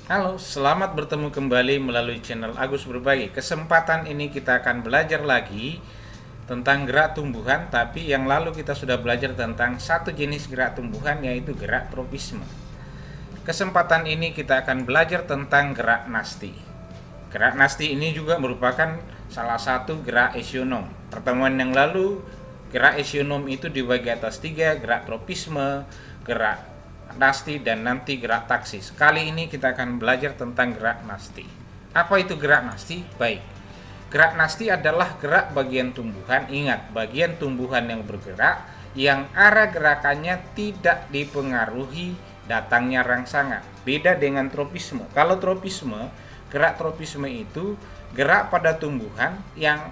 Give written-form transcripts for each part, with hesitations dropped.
Halo, selamat bertemu kembali melalui channel Agus Berbagi. Kesempatan ini kita akan belajar lagi tentang gerak tumbuhan, tapi yang lalu kita sudah belajar tentang satu jenis gerak tumbuhan, yaitu gerak tropisme. Kesempatan ini kita akan belajar tentang gerak nasti. Gerak nasti ini juga merupakan salah satu gerak esionom. Pertemuan yang lalu, gerak esionom itu dibagi atas 3, gerak tropisme, gerak nasti, dan nanti gerak taksis. Kali ini kita akan belajar tentang gerak nasti. Apa itu gerak nasti? Baik, gerak nasti adalah gerak bagian tumbuhan. Ingat, bagian tumbuhan yang bergerak yang arah gerakannya tidak dipengaruhi datangnya rangsangan. Beda dengan tropisme. Kalau tropisme, gerak tropisme itu gerak pada tumbuhan yang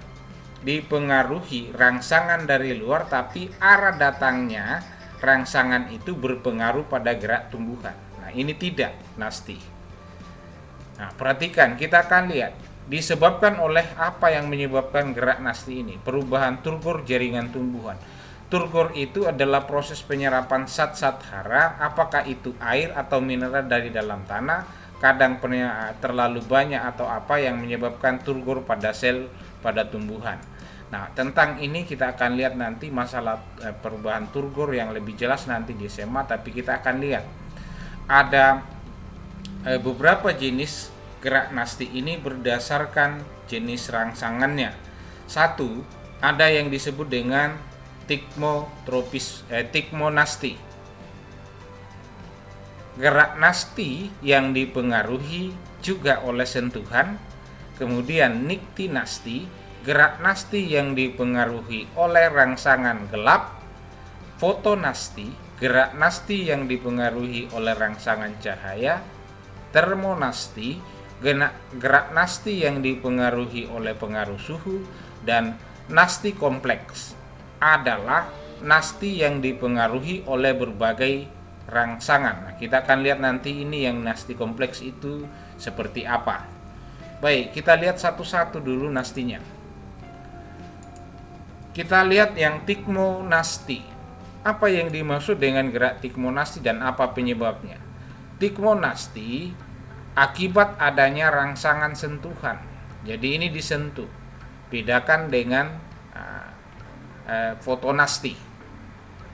dipengaruhi rangsangan dari luar, tapi arah datangnya rangsangan itu berpengaruh pada gerak tumbuhan. Nah, ini tidak nasti. Nah, perhatikan, kita akan lihat disebabkan oleh apa yang menyebabkan gerak nasti ini. Perubahan turgor jaringan tumbuhan. Turgor itu adalah proses penyerapan zat-zat hara, apakah itu air atau mineral dari dalam tanah, kadang terlalu banyak atau apa yang menyebabkan turgor pada sel pada tumbuhan. Nah, tentang ini kita akan lihat nanti masalah perubahan turgor yang lebih jelas nanti di SMA, tapi kita akan lihat ada beberapa jenis gerak nasti ini berdasarkan jenis rangsangannya. Satu, ada yang disebut dengan tikmonasti. Gerak nasti yang dipengaruhi juga oleh sentuhan. Kemudian niktinasti, gerak nasti yang dipengaruhi oleh rangsangan gelap. Fotonasti, gerak nasti yang dipengaruhi oleh rangsangan cahaya. Termonasti, gerak nasti yang dipengaruhi oleh pengaruh suhu. Dan nasti kompleks adalah nasti yang dipengaruhi oleh berbagai rangsangan. Nah, kita akan lihat nanti ini yang nasti kompleks itu seperti apa. Baik, kita lihat satu-satu dulu nastinya. Kita lihat yang tikmonasti. Apa yang dimaksud dengan gerak tikmonasti dan apa penyebabnya? Tikmonasti akibat adanya rangsangan sentuhan. Jadi ini disentuh. Bedakan dengan fotonasti.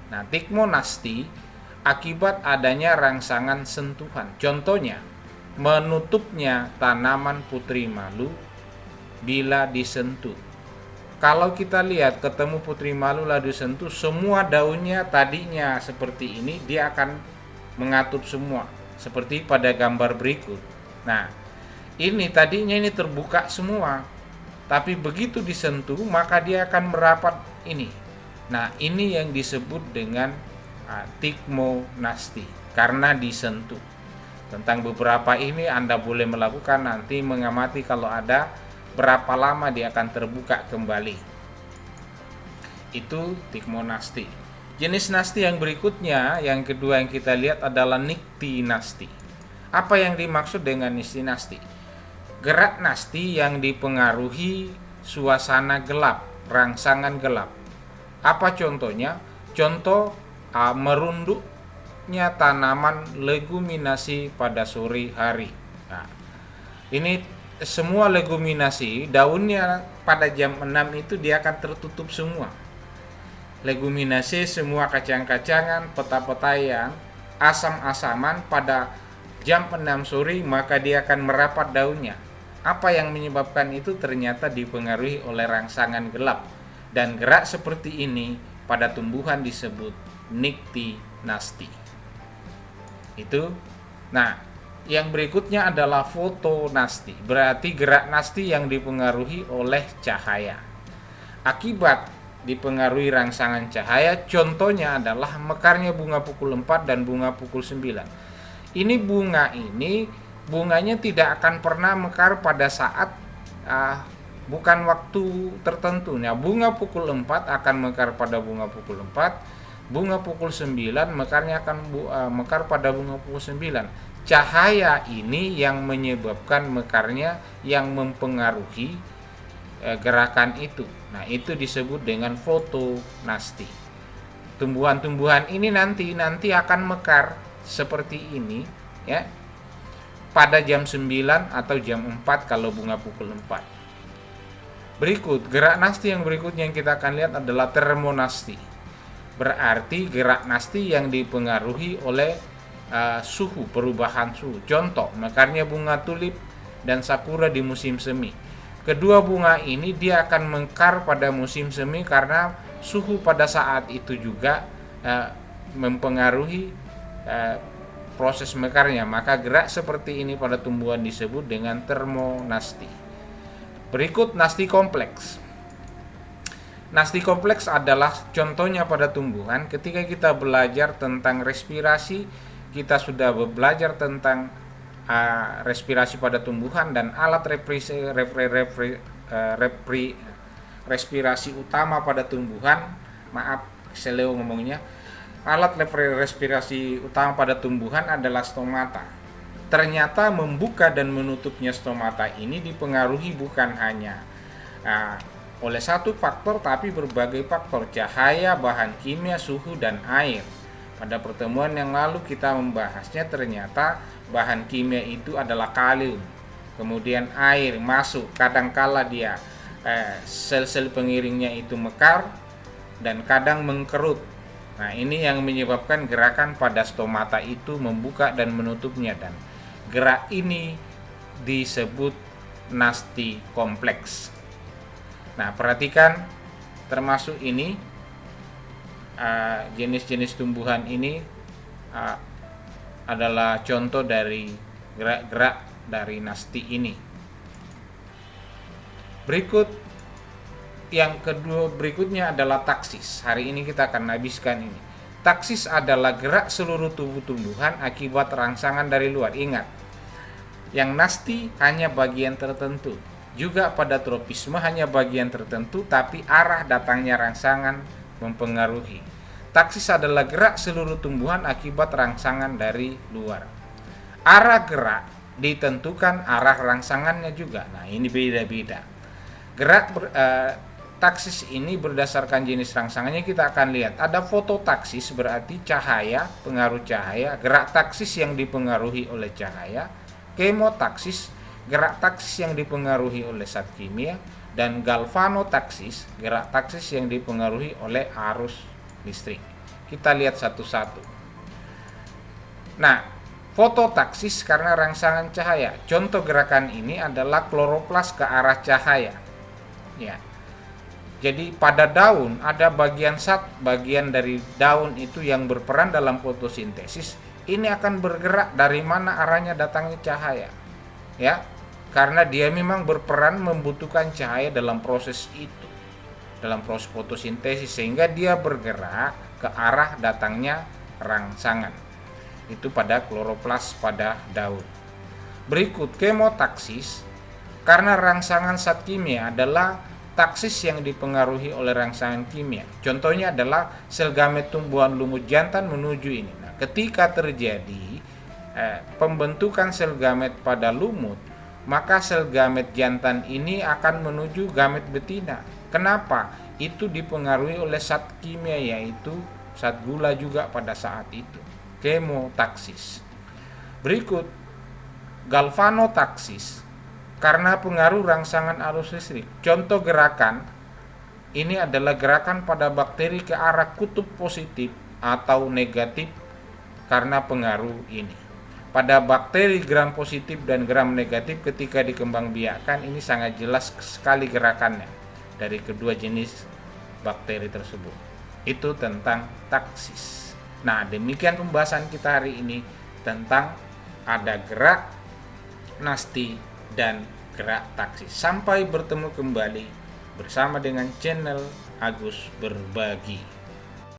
Nah, tikmonasti akibat adanya rangsangan sentuhan. Contohnya, menutupnya tanaman putri malu bila disentuh. Kalau kita lihat ketemu putri malu lalu disentuh, semua daunnya tadinya seperti ini, dia akan mengatup semua seperti pada gambar berikut. Nah, ini tadinya ini terbuka semua, tapi begitu disentuh maka dia akan merapat ini. Nah, ini yang disebut dengan tikmonasti karena disentuh. Tentang beberapa ini Anda boleh melakukan nanti, mengamati kalau ada berapa lama dia akan terbuka kembali. Itu tikmonasti. Jenis nasti yang berikutnya, yang kedua yang kita lihat adalah niktinasti. Apa yang dimaksud dengan niktinasti? Gerak nasti yang dipengaruhi suasana gelap, rangsangan gelap. Apa contohnya? Contoh merunduknya tanaman leguminasi pada sore hari. Nah, ini semua leguminasi, daunnya pada jam 6 itu dia akan tertutup semua. Leguminasi, semua kacang-kacangan, peta-petaian, asam-asaman pada jam 6 sore maka dia akan merapat daunnya. Apa yang menyebabkan itu? Ternyata dipengaruhi oleh rangsangan gelap. Dan gerak seperti ini pada tumbuhan disebut niktinasti. Itu. Nah, yang berikutnya adalah fotonasti, berarti gerak nasti yang dipengaruhi oleh cahaya. Akibat dipengaruhi rangsangan cahaya, contohnya adalah mekarnya bunga pukul 4 dan bunga pukul 9. Ini bunganya tidak akan pernah mekar pada saat bukan waktu tertentu. Nah, bunga pukul 4 akan mekar pada bunga pukul 4, bunga pukul 9 mekarnya akan mekar pada bunga pukul 9. Cahaya ini yang menyebabkan mekarnya, yang mempengaruhi gerakan itu. Nah, itu disebut dengan fotonasti. Tumbuhan-tumbuhan ini nanti akan mekar seperti ini, ya. pada jam 9 atau jam 4 kalau bunga pukul 4. Berikut, gerak nasti yang berikutnya yang kita akan lihat adalah termonasti. Berarti gerak nasti yang dipengaruhi oleh suhu, perubahan suhu. Contoh, mekarnya bunga tulip dan sakura di musim semi. Kedua bunga ini dia akan mekar pada musim semi karena suhu pada saat itu juga mempengaruhi proses mekarnya. Maka gerak seperti ini pada tumbuhan disebut dengan termonasti. Berikut nasti kompleks. Nasti kompleks adalah contohnya pada tumbuhan. Ketika kita belajar tentang respirasi, kita sudah belajar tentang respirasi pada tumbuhan dan alat respirasi utama pada tumbuhan. Maaf, seleo ngomongnya. Alat respirasi utama pada tumbuhan adalah stomata. Ternyata membuka dan menutupnya stomata ini dipengaruhi bukan hanya oleh satu faktor, tapi berbagai faktor: cahaya, bahan kimia, suhu, dan air. Pada pertemuan yang lalu kita membahasnya, ternyata bahan kimia itu adalah kalium. Kemudian air masuk, kadangkala dia sel-sel pengiringnya itu mekar dan kadang mengkerut. Nah, ini yang menyebabkan gerakan pada stomata itu membuka dan menutupnya, dan gerak ini disebut nasti kompleks. Nah, perhatikan, termasuk ini jenis-jenis tumbuhan ini adalah contoh dari gerak-gerak dari nasti ini. Yang kedua berikutnya adalah taksis. Hari ini kita akan habiskan ini. Taksis adalah gerak seluruh tubuh tumbuhan akibat rangsangan dari luar. Ingat, yang nasti hanya bagian tertentu. Juga pada tropisme hanya bagian tertentu, tapi arah datangnya rangsangan mempengaruhi. Taksis adalah gerak seluruh tumbuhan akibat rangsangan dari luar. Arah gerak ditentukan arah rangsangannya juga. Nah, ini beda-beda. Taksis ini berdasarkan jenis rangsangannya kita akan lihat. Ada fototaksis, berarti cahaya, pengaruh cahaya, gerak taksis yang dipengaruhi oleh cahaya. Kemotaksis, gerak taksis yang dipengaruhi oleh zat kimia, dan galvanotaksis, gerak taksis yang dipengaruhi oleh arus listrik. Kita lihat satu-satu. Nah, fototaksis karena rangsangan cahaya. Contoh gerakan ini adalah kloroplas ke arah cahaya. Ya. Jadi pada daun ada bagian dari daun itu yang berperan dalam fotosintesis. Ini akan bergerak dari mana arahnya datangnya cahaya. Ya. Karena dia memang berperan membutuhkan cahaya dalam proses itu, dalam proses fotosintesis, sehingga dia bergerak ke arah datangnya rangsangan. Itu pada kloroplas pada daun. Berikut kemotaksis, karena rangsangan zat kimia adalah taksis yang dipengaruhi oleh rangsangan kimia. Contohnya adalah sel gamet tumbuhan lumut jantan menuju ini. Nah, ketika terjadi pembentukan sel gamet pada lumut, maka sel gamet jantan ini akan menuju gamet betina. Kenapa? Itu dipengaruhi oleh zat kimia, yaitu zat gula juga pada saat itu. Kemotaksis. Berikut galvanotaksis, karena pengaruh rangsangan arus listrik. Contoh gerakan ini adalah gerakan pada bakteri ke arah kutub positif atau negatif karena pengaruh ini. Pada bakteri gram positif dan gram negatif ketika dikembangbiakkan, ini sangat jelas sekali gerakannya dari kedua jenis bakteri tersebut. Itu tentang taksis. Nah, demikian pembahasan kita hari ini tentang ada gerak nasti dan gerak taksis. Sampai bertemu kembali bersama dengan channel Agus Berbagi.